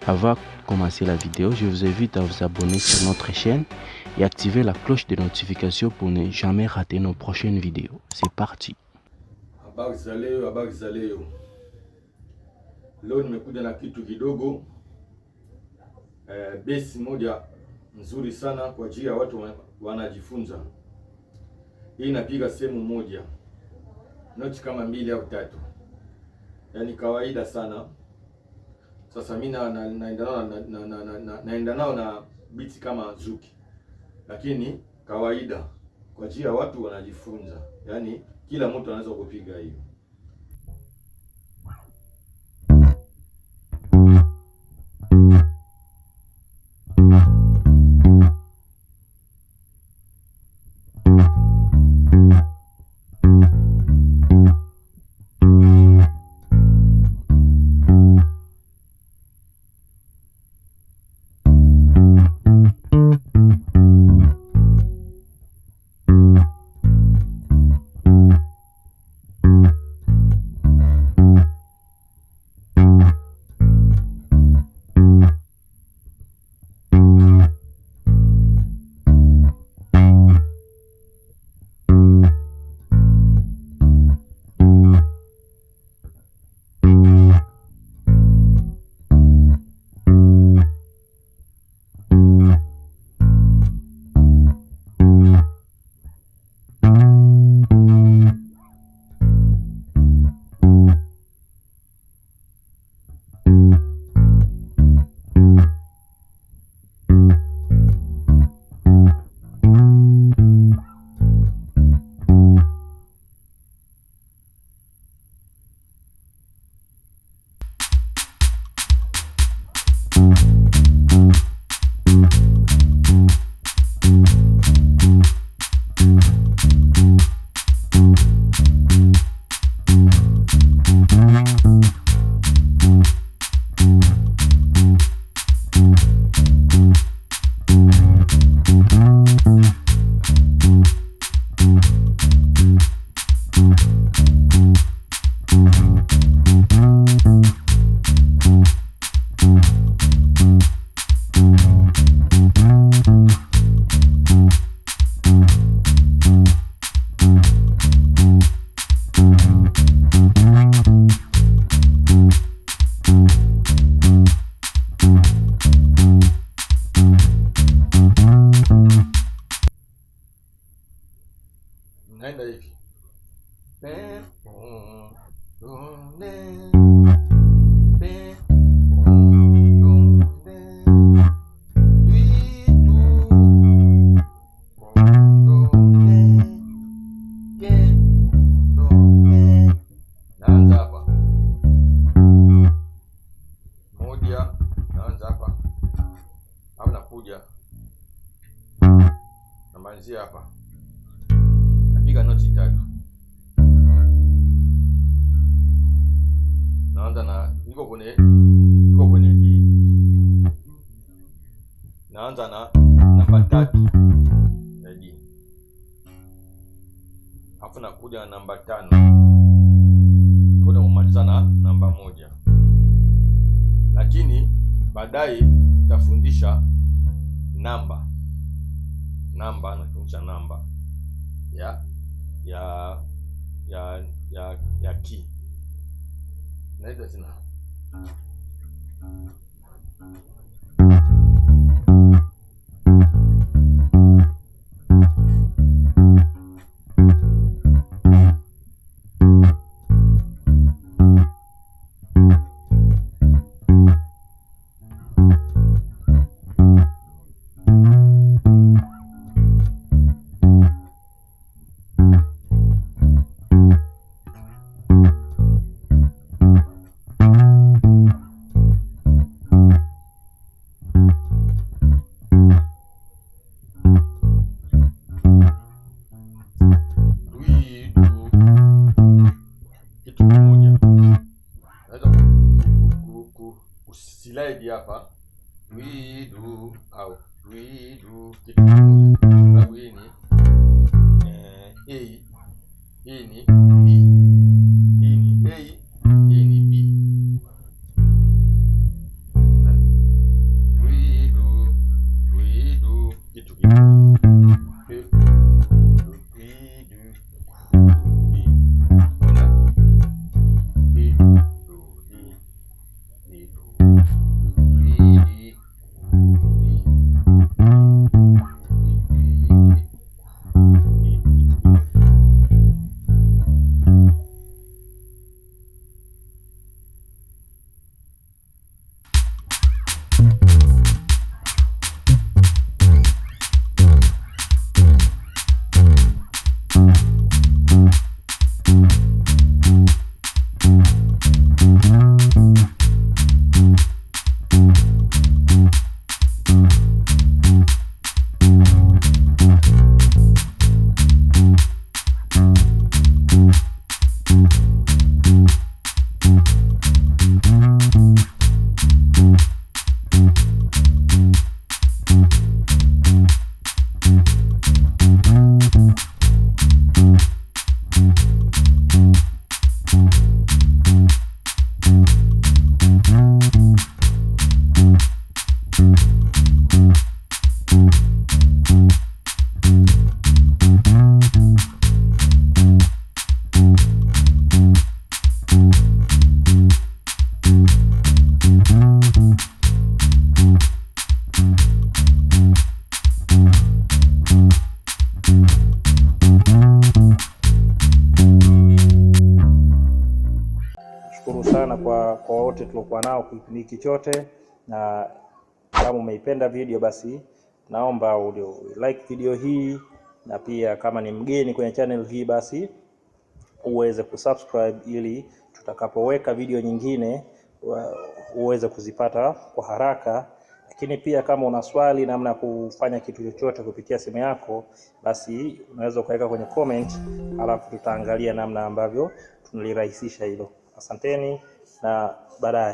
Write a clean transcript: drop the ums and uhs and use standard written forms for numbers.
Avant de commencer la vidéo, je vous invite à vous abonner sur notre chaîne et activer la cloche de notification pour ne jamais rater nos prochaines vidéos. C'est parti. Habari za leo. Leo nimekuja na kitu kidogo base moja nzuri sana kwa ajili ya watu wanajifunza. Hii inapiga sehemu moja, noti kama 2 au 3, yaani kawaida sana. Sasa mimi naenda nao na biti kama zuki, lakini kawaida kwa ajili ya watu wanajifunza, yaani kila mtu anaweza kupiga hiyo. Naenda hivi. Naanza hapa. Moja, naanza hapa. Au nakuja. Namalizia hapa. Napiga noti 3. Naanza na niko kwenye hii. Naanza na namba 3 ya D. Alafu nakuja na namba 5. Nakuja kumaliza na namba 1. Lakini baadaye nitafundisha namba nafundisha namba ya key. Naenda tena. Slide hapa we do kitu kimoja, sababu hii ni A, hii ni B, hii ni A, hii ni B. wote tuliokuwa nao kipindi hiki chote, na kama umeipenda video basi naomba like video hii, na pia kama ni mgeni kwenye channel hii basi uweze kusubscribe ili tutakapoweka video nyingine uweze kuzipata kwa haraka. Lakini pia kama una swali namna kufanya kitu chochote kupitia simu yako, basi unaweza kuweka kwenye comment, alafu tutaangalia namna ambavyo tunalirahisisha hilo. Asanteni na baadaye.